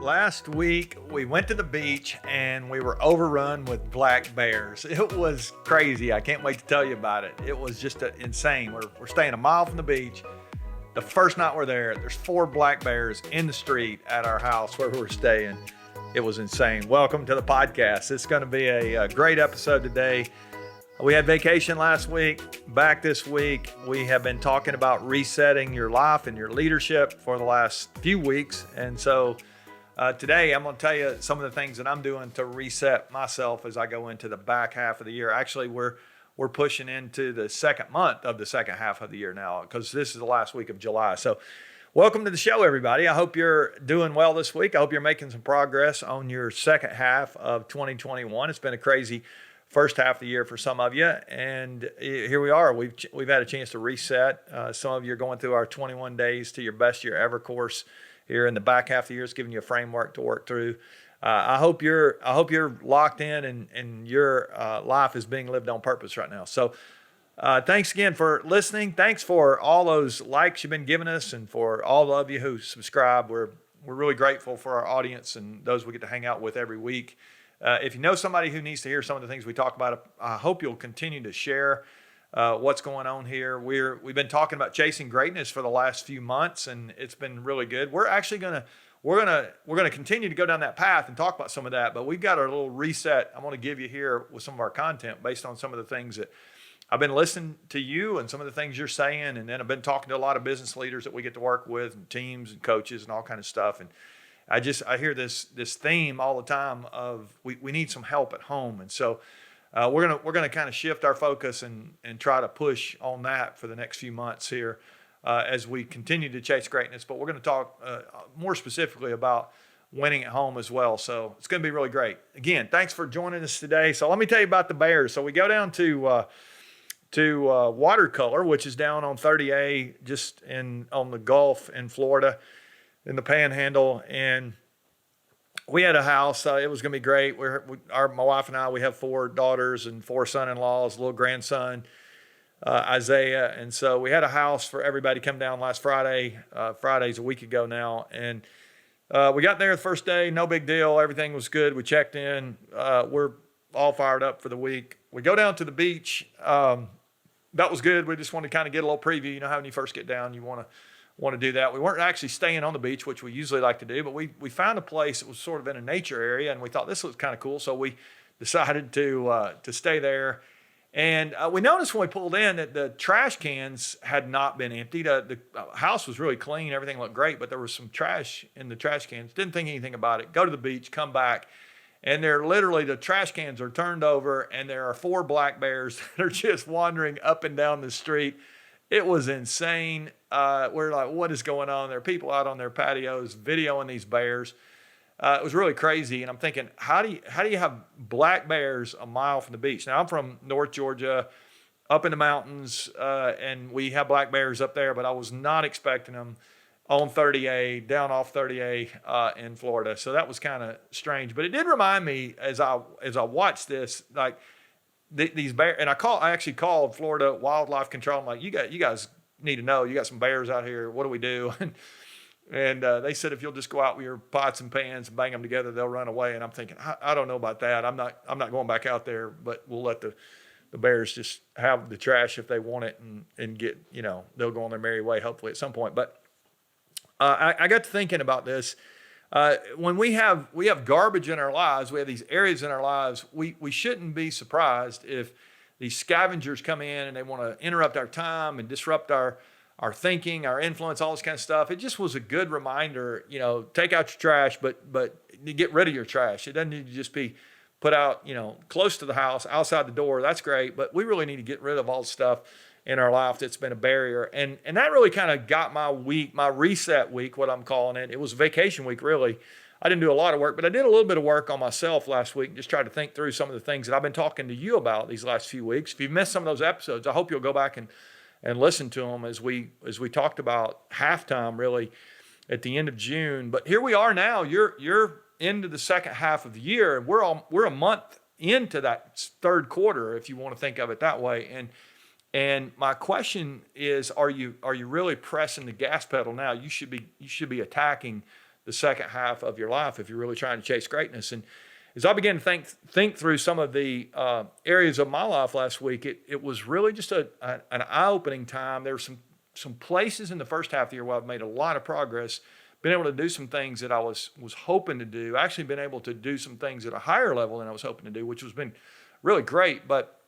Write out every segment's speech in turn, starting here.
Last week, we went to the beach and we were overrun with black bears. It was crazy. I can't wait to tell you about it. It was just insane. We're staying a mile from the beach. The first night we're there's 4 black bears in the street at our house where we're staying. It was insane. Welcome to the podcast. It's going to be a great episode today. We had vacation last week. Back this week, we have been talking about resetting your life and your leadership for the last few weeks. And so today I'm going to tell you some of the things that I'm doing to reset myself as I go into the back half of the year. Actually, we're pushing into the second month of the second half of the year now because this is the last week of July. So welcome to the show, everybody. I hope you're doing well this week. I hope you're making some progress on your second half of 2021. It's been a crazy first half of the year for some of you, and here we are. We've had a chance to reset. Some of you are going through our 21 days to your best year ever course here in the back half of the year. It's giving you a framework to work through. I hope you're locked in and your life is being lived on purpose right now. So thanks again for listening. Thanks for all those likes you've been giving us, and for all of you who subscribe. We're really grateful for our audience and those we get to hang out with every week. If you know somebody who needs to hear some of the things we talk about, I hope you'll continue to share what's going on here. We've been talking about chasing greatness for the last few months, and it's been really good. We're actually gonna continue to go down that path and talk about some of that, but we've got our little reset I want to give you here with some of our content based on some of the things that I've been listening to you and some of the things you're saying, and then I've been talking to a lot of business leaders that we get to work with, and teams and coaches and all kind of stuff. And I hear this theme all the time of we need some help at home. And so we're gonna kind of shift our focus and try to push on that for the next few months here as we continue to chase greatness. But we're going to talk more specifically about winning at home as well. So it's going to be really great. Again, thanks for joining us today. So let me tell you about the Bears. So we go down to Watercolor, which is down on 30A, just on the Gulf in Florida, in the Panhandle, and we had a house. It was going to be great. My wife and I, we have 4 daughters and 4 son-in-laws, a little grandson, Isaiah, and so we had a house for everybody to come down last Friday. Friday's a week ago now, and we got there the first day, no big deal. Everything was good. We checked in. We're all fired up for the week. We go down to the beach. That was good. We just wanted to kind of get a little preview. You know how when you first get down, you want to do that. We weren't actually staying on the beach, which we usually like to do, but we found a place that was sort of in a nature area, and we thought this was kind of cool, so we decided to stay there. And we noticed when we pulled in that the trash cans had not been emptied. The house was really clean. Everything looked great, but there was some trash in the trash cans. Didn't think anything about it. Go to the beach, come back, and the trash cans are turned over, and there are 4 black bears that are just wandering up and down the street. It was insane. We're like, what is going on? There are people out on their patios videoing these bears. It was really crazy. And I'm thinking, how do you have black bears a mile from the beach? Now, I'm from North Georgia, up in the mountains, and we have black bears up there, but I was not expecting them on 30A, down off 30A in Florida. So that was kind of strange. But it did remind me as I watched this, like, these bears, and I actually called Florida Wildlife Control. I'm like, you guys need to know, you got some bears out here. What do we do? And they said, if you'll just go out with your pots and pans and bang them together, they'll run away. And I'm thinking, I don't know about that. I'm not going back out there, but we'll let the bears just have the trash if they want it and get, they'll go on their merry way, hopefully at some point. But I got to thinking about this. When we have garbage in our lives, we have these areas in our lives, we shouldn't be surprised if these scavengers come in and they want to interrupt our time and disrupt our thinking, our influence, all this kind of stuff. It just was a good reminder, take out your trash, but get rid of your trash. It doesn't need to just be put out, close to the house, outside the door. That's great, but we really need to get rid of all the stuff in our life that's been a barrier. And that really kind of got my reset week, what I'm calling it. It was a vacation week, really. I didn't do a lot of work, but I did a little bit of work on myself last week, just tried to think through some of the things that I've been talking to you about these last few weeks. If you've missed some of those episodes, I hope you'll go back and listen to them as we talked about halftime, really, at the end of June. But here we are now. You're into the second half of the year. We're a month into that third quarter, if you want to think of it that way. And my question is, are you really pressing the gas pedal now? You should be attacking the second half of your life if you're really trying to chase greatness. And as I began to think through some of the areas of my life last week, it was really just an eye-opening time. There were some places in the first half of the year where I've made a lot of progress, been able to do some things that I was hoping to do, actually been able to do some things at a higher level than I was hoping to do, which has been really great. But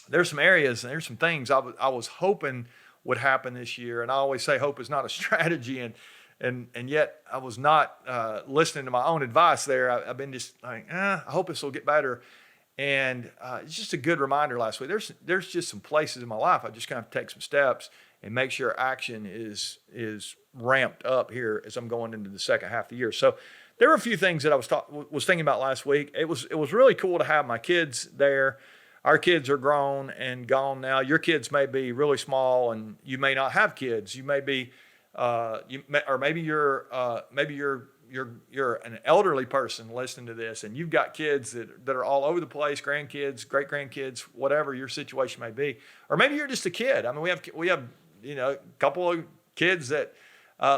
there's some areas and there's some things I was hoping would happen this year. And I always say hope is not a strategy, and yet I was not listening to my own advice there. I've been just like, I hope this will get better. And it's just a good reminder last week. There's just some places in my life I just kind of take some steps and make sure action is ramped up here as I'm going into the second half of the year. So there were a few things that I was thinking about last week. It was really cool to have my kids there. Our kids are grown and gone now. Your kids may be really small, and you may not have kids. You may be, maybe you're an elderly person listening to this, and you've got kids that are all over the place, grandkids, great grandkids, whatever your situation may be, or maybe you're just a kid. I mean, we have a couple of kids that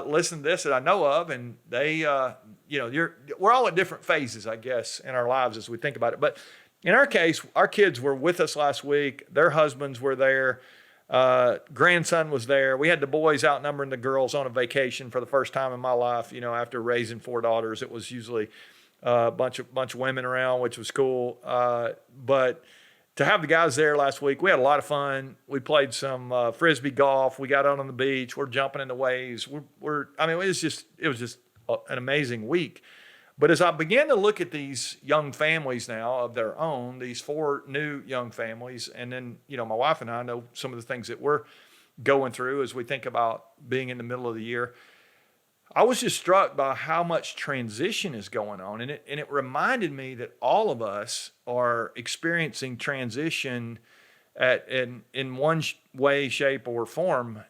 listen to this that I know of, and they we're all at different phases, I guess, in our lives as we think about it. But in our case, our kids were with us last week. Their husbands were there. Grandson was there. We had the boys outnumbering the girls on a vacation for the first time in my life. After raising 4 daughters, it was usually a bunch of women around, which was cool. But to have the guys there last week, we had a lot of fun. We played some frisbee golf. We got out on the beach. We're jumping in the waves. It was just an amazing week. But as I began to look at these young families now of their own, these 4 new young families, and then, my wife and I know some of the things that we're going through as we think about being in the middle of the year, I was just struck by how much transition is going on. And it reminded me that all of us are experiencing transition in one way, shape, or form.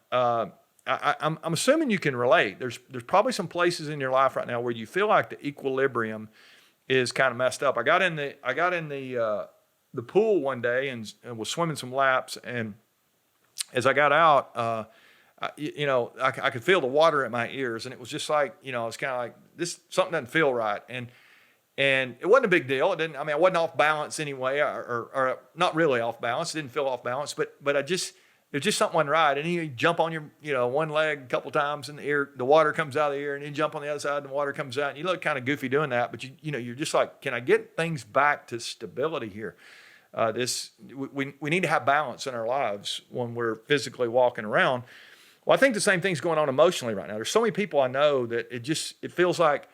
I'm assuming you can relate. There's probably some places in your life right now where you feel like the equilibrium is kind of messed up. I got in the pool one day and was swimming some laps, and as I got out, I could feel the water at my ears, and it was just like, I was kind of like, this something doesn't feel right, and it wasn't a big deal. I wasn't off balance anyway, or not really off balance. It didn't feel off balance, but there's just something wasn't right. And you jump on your, one leg a couple times in the ear, the water comes out of the ear, and you jump on the other side and the water comes out, and you look kind of goofy doing that. But you're just like, can I get things back to stability here? We need to have balance in our lives when we're physically walking around. Well, I think the same thing's going on emotionally right now. There's so many people I know that it feels like,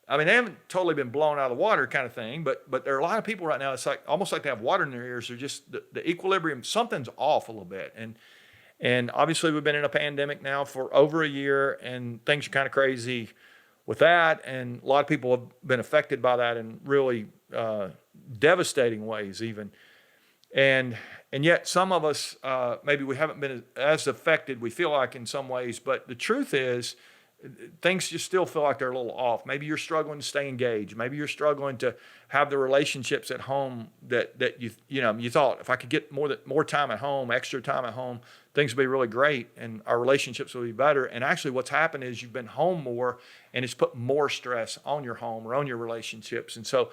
they haven't totally been blown out of the water kind of thing, but there are a lot of people right now, it's like almost like they have water in their ears. They're just the equilibrium, something's off a little bit. And obviously we've been in a pandemic now for over a year, and things are kind of crazy with that. And a lot of people have been affected by that in really devastating ways even. And yet some of us, maybe we haven't been as affected, we feel like, in some ways, but the truth is, things just still feel like they're a little off. Maybe you're struggling to stay engaged. Maybe you're struggling to have the relationships at home that you thought, if I could get more time at home, extra time at home, things would be really great and our relationships will be better. And actually what's happened is you've been home more, and it's put more stress on your home or on your relationships. And so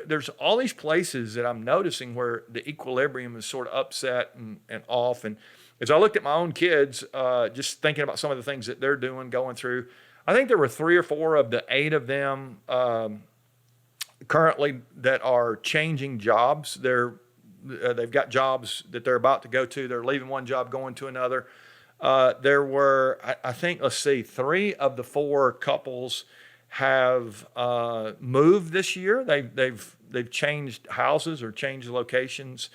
there's all these places that I'm noticing where the equilibrium is sort of upset and off. And as I looked at my own kids, just thinking about some of the things that they're going through, I think there were 3 or 4 of the 8 of them currently that are changing jobs. They've got jobs that they're about to go to. They're leaving one job, going to another. There were, I think, 3 of the 4 couples have moved this year. They've changed houses or changed locations.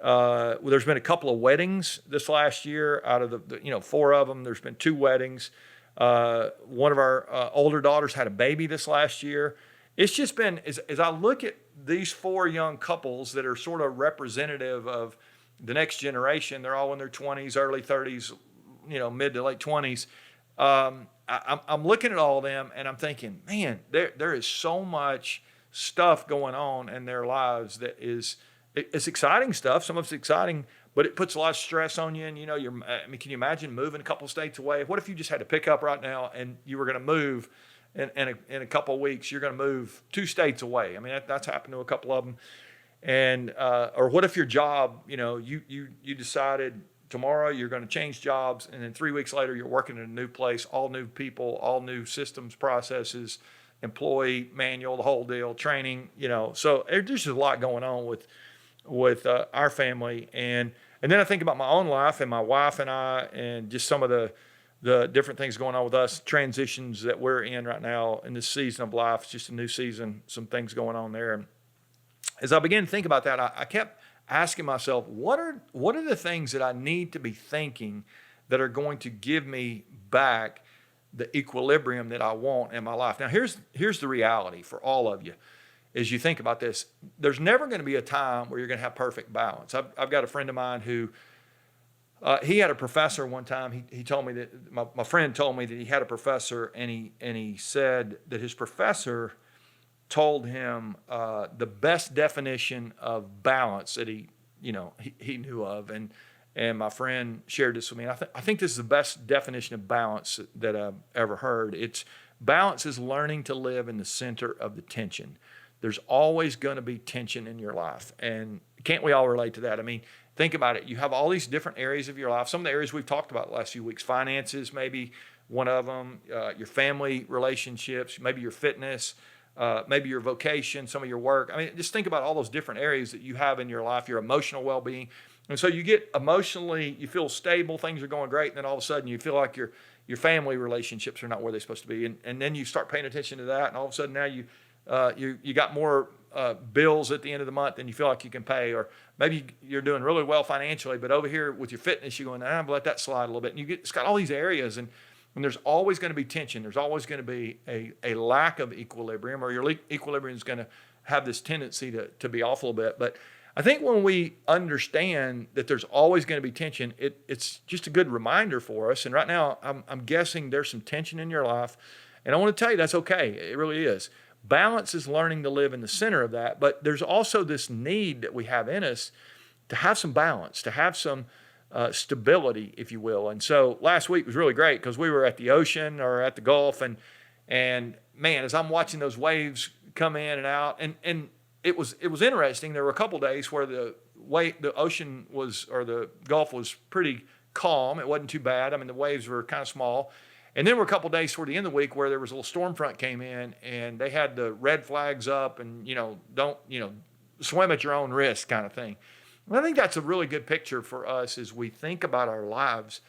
There's been a couple of weddings this last year. Out of the 4 of them, there's been 2 weddings. One of our older daughters had a baby this last year. It's just been, as I look at these 4 young couples that are sort of representative of the next generation, they're all in their 20s, early 30s, mid to late 20s. I'm looking at all of them and I'm thinking, man, there is so much stuff going on in their lives that it's exciting stuff. Some of it's exciting, but it puts a lot of stress on you. And can you imagine moving a couple of states away? What if you just had to pick up right now and you were going to move in a couple of weeks, you're going to move 2 states away. I mean, that's happened to a couple of them. And, or what if your job, you decided tomorrow you're going to change jobs, and then 3 weeks later you're working in a new place, all new people, all new systems, processes, employee manual, the whole deal, training, so there's just a lot going on with our family. And then I think about my own life and my wife and I, and just some of the different things going on with us, transitions that we're in right now in this season of life. It's just a new season, some things going on there. And as I began to think about that, I kept asking myself, what are the things that I need to be thinking that are going to give me back the equilibrium that I want in my life? Now, here's the reality for all of you. As you think about this, there's never going to be a time where you're going to have perfect balance. I've got a friend of mine who, he had a professor one time. He told me that, my friend told me that he had a professor, and he said that his professor told him the best definition of balance that he knew of, and my friend shared this with me. And I think this is the best definition of balance that I've ever heard. Balance is learning to live in the center of the tension. There's always going to be tension in your life, and can't we all relate to that? I mean, think about it. You have all these different areas of your life. Some of the areas we've talked about the last few weeks: finances, maybe one of them, your family relationships, maybe your fitness, maybe your vocation, some of your work. I mean, just think about all those different areas that you have in your life, your emotional well-being. And so you get emotionally, you feel stable, things are going great, and then all of a sudden you feel like your family relationships are not where they're supposed to be. And then you start paying attention to that, and all of a sudden now you got more bills at the end of the month than you feel like you can pay. Or maybe you're doing really well financially, but over here with your fitness, you're going, I'm going to let that slide a little bit. And it's got all these areas, and there's always going to be tension. There's always going to be a lack of equilibrium, or your equilibrium is going to have this tendency to be off a little bit. But I think when we understand that there's always going to be tension, it's just a good reminder for us. And right now, I'm guessing there's some tension in your life, and I want to tell you that's okay. It really is. Balance is learning to live in the center of that, but there's also this need that we have in us to have some balance, to have some stability, if you will. And so last week was really great because we were at the ocean or at the Gulf, and man, as I'm watching those waves come in and out, and it was interesting. There were a couple days where the ocean was, or the Gulf was pretty calm. It wasn't too bad. I mean, the waves were kind of small. And then there were a couple of days toward the end of the week where there was a little storm front came in, and they had the red flags up, and don't swim at your own risk kind of thing. And I think that's a really good picture for us as we think about our lives.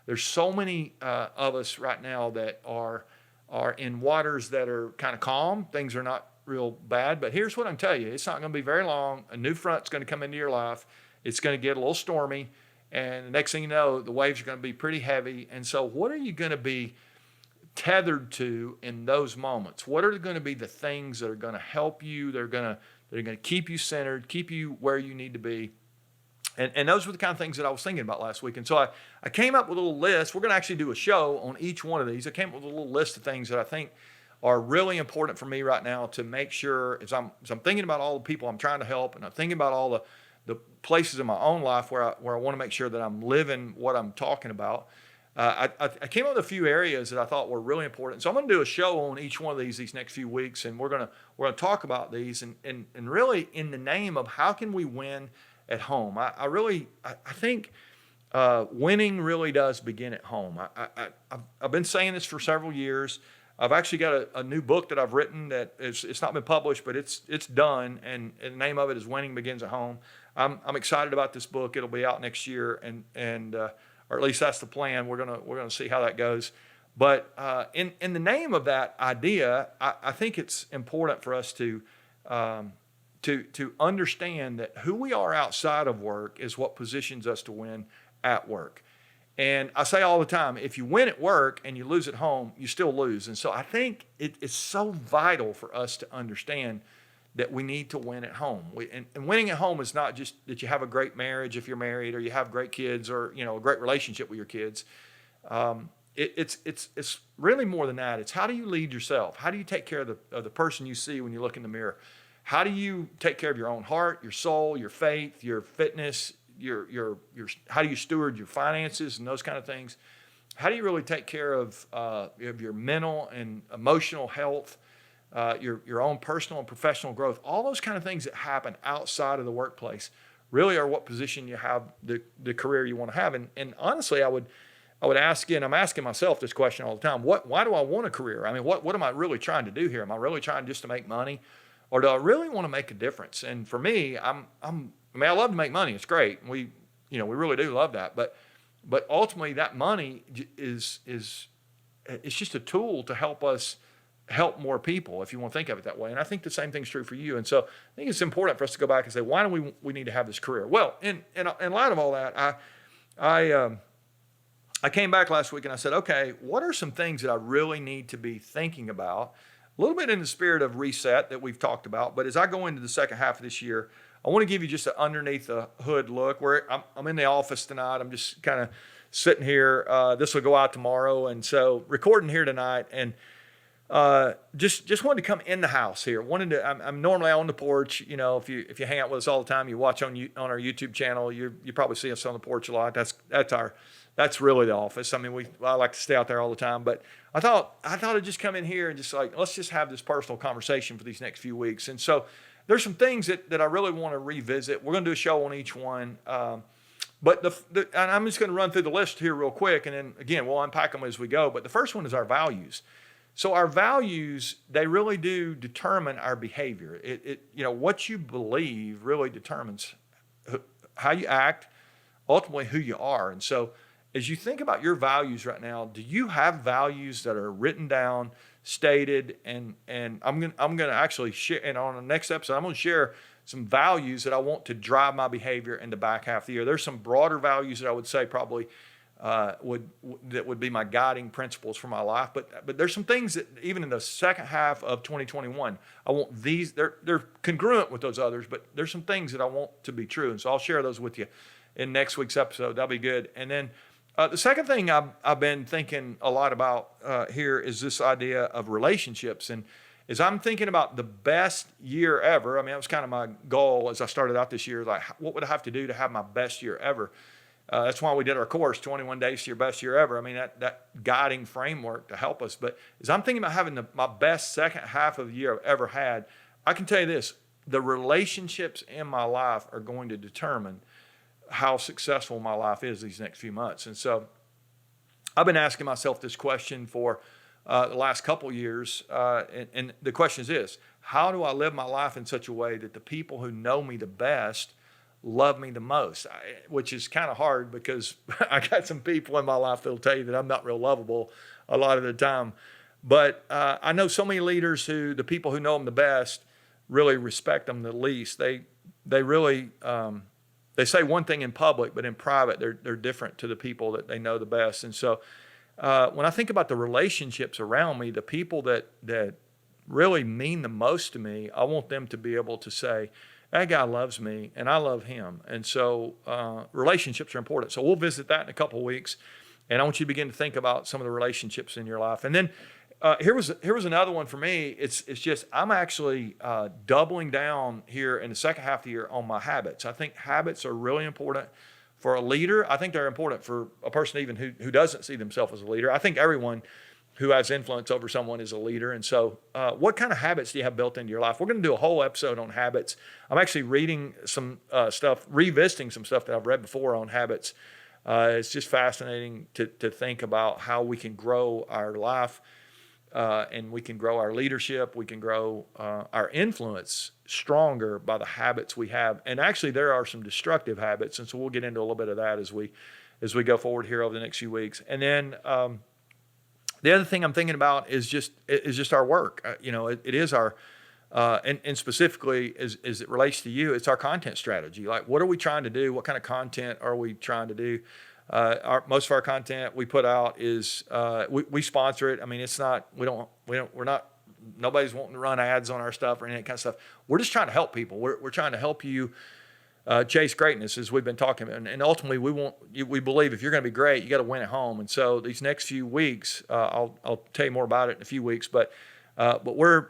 There's so many of us right now that are in waters that are kind of calm. Things are not real bad, but here's what I'm telling you: it's not going to be very long. A new front's going to come into your life. It's going to get a little stormy. And the next thing you know, the waves are going to be pretty heavy. And so what are you going to be tethered to in those moments? What are going to be the things that are going to help you? They're going to keep you centered, keep you where you need to be. And those were the kind of things that I was thinking about last week. And so I came up with a little list. We're going to actually do a show on each one of these. I came up with a little list of things that I think are really important for me right now to make sure, as I'm thinking about all the people I'm trying to help, and I'm thinking about all the places in my own life where I want to make sure that I'm living what I'm talking about. I came up with a few areas that I thought were really important. So I'm going to do a show on each one of these next few weeks, and we're going to talk about these and really in the name of how can we win at home. I think winning really does begin at home. I've been saying this for several years. I've actually got a new book that I've written that it's not been published, but it's done, and the name of it is Winning Begins at Home. I'm excited about this book. It'll be out next year, and or at least that's the plan. We're gonna see how that goes. But in the name of that idea, I think it's important for us to understand that who we are outside of work is what positions us to win at work. And I say all the time, if you win at work and you lose at home, you still lose. And so I think it's so vital for us to understand that we need to win at home. And winning at home is not just that you have a great marriage if you're married, or you have great kids, or a great relationship with your kids. It's really more than that. It's how do you lead yourself? How do you take care of the person you see when you look in the mirror? How do you take care of your own heart, your soul, your faith, your fitness, your how do you steward your finances and those kind of things? how do you really take care of your mental and emotional health, your own personal and professional growth, all those kind of things that happen outside of the workplace really are what position you have the career you want to have. And honestly, I would ask you, and I'm asking myself this question all the time, why do I want a career? I mean, what am I really trying to do here? Am I really trying just to make money, or do I really want to make a difference? And for me, I mean, I love to make money. It's great. We really do love that. But ultimately that money is it's just a tool to help us help more people, if you want to think of it that way. And I think the same thing's true for you. And so I think it's important for us to go back and say, why do we need to have this career? Well, in light of all that, I came back last week and I said, okay, what are some things that I really need to be thinking about? A little bit in the spirit of reset that we've talked about, but as I go into the second half of this year, I want to give you just an underneath the hood look. Where I'm in the office tonight. I'm just kind of sitting here. This will go out tomorrow, and so recording here tonight, and just wanted to come in the house here. I'm normally on the porch. You know, if you hang out with us all the time, you watch on our YouTube channel, you probably see us on the porch a lot. That's really the office. I mean, I like to stay out there all the time, but I thought I'd just come in here and just let's just have this personal conversation for these next few weeks. And so there's some things that I really want to revisit. We're going to do a show on each one. But and I'm just going to run through the list here real quick, and then again, we'll unpack them as we go. But the first one is our values. So our values, they really do determine our behavior. What you believe really determines how you act, ultimately who you are. And so as you think about your values right now, do you have values that are written down, stated, and I'm going to actually share, and on the next episode, I'm going to share some values that I want to drive my behavior in the back half of the year. There's some broader values that I would say probably that would be my guiding principles for my life. But there's some things that even in the second half of 2021, I want these, they're congruent with those others, but there's some things that I want to be true. And so I'll share those with you in next week's episode. That'll be good. And then the second thing I've been thinking a lot about here is this idea of relationships. And as I'm thinking about the best year ever, I mean, that was kind of my goal as I started out this year, like what would I have to do to have my best year ever? That's why we did our course, 21 Days to Your Best Year Ever. I mean, that guiding framework to help us. But as I'm thinking about having my best second half of the year I've ever had, I can tell you this, the relationships in my life are going to determine how successful my life is these next few months. And so I've been asking myself this question for the last couple of years. And the question is this: how do I live my life in such a way that the people who know me the best love me the most? Which is kind of hard because I got some people in my life that'll tell you that I'm not real lovable a lot of the time. But I know so many leaders who, the people who know them the best, really respect them the least. They really, they say one thing in public, but in private, they're different to the people that they know the best. And so when I think about the relationships around me, the people that really mean the most to me, I want them to be able to say, that guy loves me and I love him. And so relationships are important. So we'll visit that in a couple of weeks. And I want you to begin to think about some of the relationships in your life. And then here was another one for me. It's just I'm actually doubling down here in the second half of the year on my habits. I think habits are really important for a leader. I think they're important for a person even who doesn't see themselves as a leader. I think everyone who has influence over someone is a leader. And so what kind of habits do you have built into your life? We're going to do a whole episode on habits. I'm actually reading some stuff, revisiting some stuff that I've read before on habits. It's just fascinating to think about how we can grow our life and we can grow our leadership. We can grow our influence stronger by the habits we have. And actually there are some destructive habits. And so we'll get into a little bit of that as we go forward here over the next few weeks. And then the other thing I'm thinking about is just our work. It is our, and specifically as it relates to you, it's our content strategy. Like, what are we trying to do? What kind of content are we trying to do? Most of our content we put out is, we sponsor it. I mean, it's not, we're not, nobody's wanting to run ads on our stuff or any of that kind of stuff. We're just trying to help people. We're trying to help you chase greatness, as we've been talking about. And ultimately we believe if you're going to be great, you got to win at home. And so these next few weeks, I'll tell you more about it in a few weeks, but we're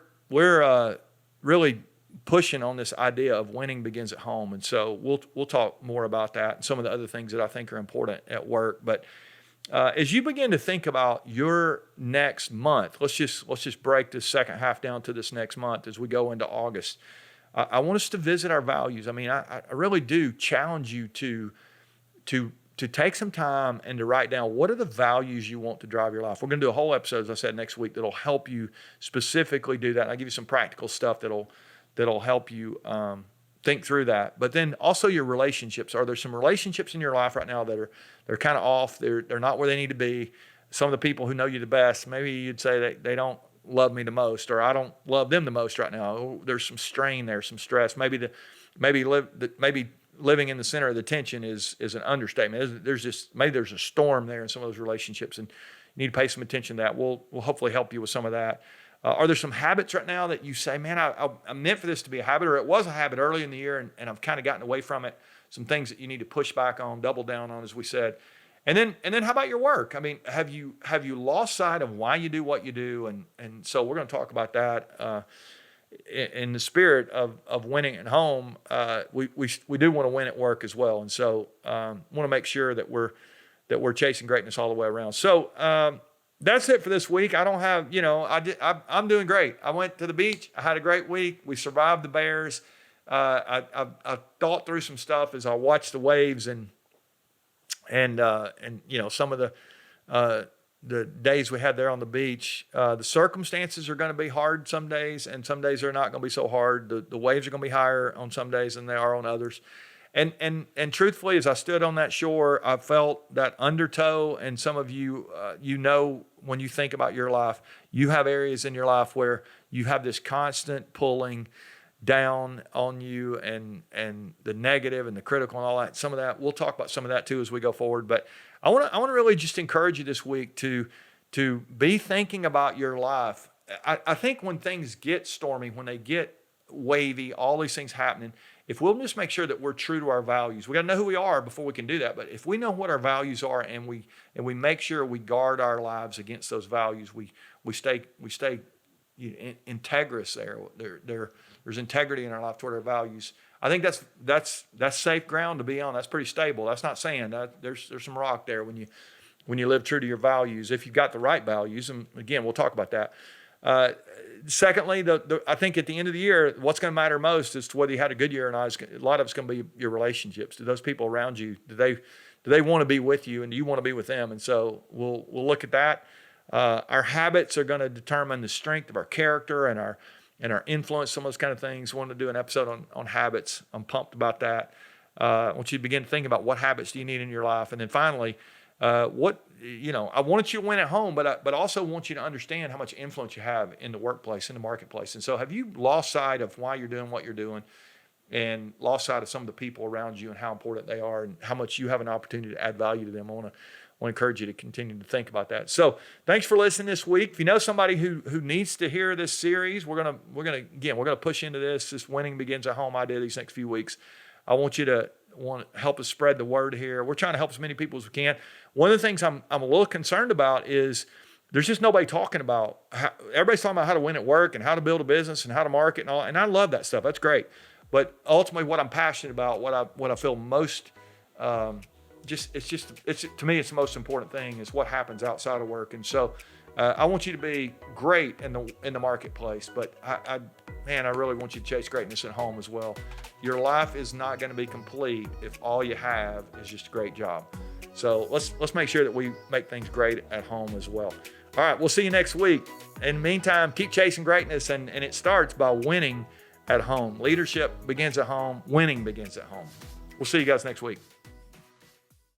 really pushing on this idea of winning begins at home. And so we'll talk more about that and some of the other things that I think are important at work. But as you begin to think about your next month, let's just break this second half down to this next month as we go into August. I want us to visit our values. I mean, I really do challenge you to take some time and to write down what are the values you want to drive your life. We're going to do a whole episode, as I said, next week that'll help you specifically do that. And I'll give you some practical stuff that'll help you think through that. But then also your relationships. Are there some relationships in your life right now that they're kind of off? They're not where they need to be. Some of the people who know you the best, maybe you'd say they don't love me the most, or I don't love them the most right now. There's some strain there, some stress. Maybe living in the center of the tension is an understatement. Maybe there's a storm there in some of those relationships, and you need to pay some attention to that. We'll hopefully help you with some of that. Are there some habits right now that you say, man, I meant for this to be a habit, or it was a habit early in the year and I've kind of gotten away from it? Some things that you need to push back on, double down on, as we said. And then how about your work? I mean, have you lost sight of why you do what you do? And so we're going to talk about that in the spirit of winning at home. We do want to win at work as well. And so want to make sure that we're chasing greatness all the way around. So that's it for this week. I don't have, I'm doing great. I went to the beach. I had a great week. We survived the bears. I thought through some stuff as I watched the waves and some of the days we had there on the beach. The circumstances are going to be hard some days, and some days they're not going to be so hard. The waves are going to be higher on some days than they are on others. And truthfully, as I stood on that shore, I felt that undertow. And some of you, when you think about your life, you have areas in your life where you have this constant pulling down on you, and the negative and the critical and all that. Some of that, we'll talk about some of that too as we go forward. But I want to really just encourage you this week to be thinking about your life. I think when things get stormy, when they get wavy, all these things happening, if we'll just make sure that we're true to our values, we got to know who we are before we can do that. But if we know what our values are and we make sure we guard our lives against those values, we stay integrous there. There's integrity in our life toward our values. I think that's safe ground to be on. That's pretty stable. That's not saying that there's some rock there when you live true to your values, if you've got the right values. And again, we'll talk about that. Secondly, I think at the end of the year, what's going to matter most is to whether you had a good year or not. A lot of it's going to be your relationships. Do those people around you, do they want to be with you, and do you want to be with them? And so we'll look at that. Our habits are going to determine the strength of our character and our influence, some of those kind of things. I want to do an episode on habits. I'm pumped about that. I want you to begin to think about what habits do you need in your life. And then finally, I want you to win at home, but also want you to understand how much influence you have in the workplace, in the marketplace. And so have you lost sight of why you're doing what you're doing, and lost sight of some of the people around you and how important they are and how much you have an opportunity to add value to them? I want to encourage you to continue to think about that. So thanks for listening this week. If you know somebody who needs to hear this series, we're gonna push into this. This winning begins at home idea these next few weeks. I want you to help us spread the word here. We're trying to help as many people as we can. One of the things I'm a little concerned about is there's just nobody talking about everybody's talking about how to win at work and how to build a business and how to market and all. And I love that stuff. That's great. But ultimately, what I'm passionate about, what I feel most to me, it's the most important thing is what happens outside of work. And so I want you to be great in the marketplace, but I really want you to chase greatness at home as well. Your life is not going to be complete if all you have is just a great job. So let's make sure that we make things great at home as well. All right, we'll see you next week. In the meantime, keep chasing greatness, and it starts by winning at home. Leadership begins at home. Winning begins at home. We'll see you guys next week.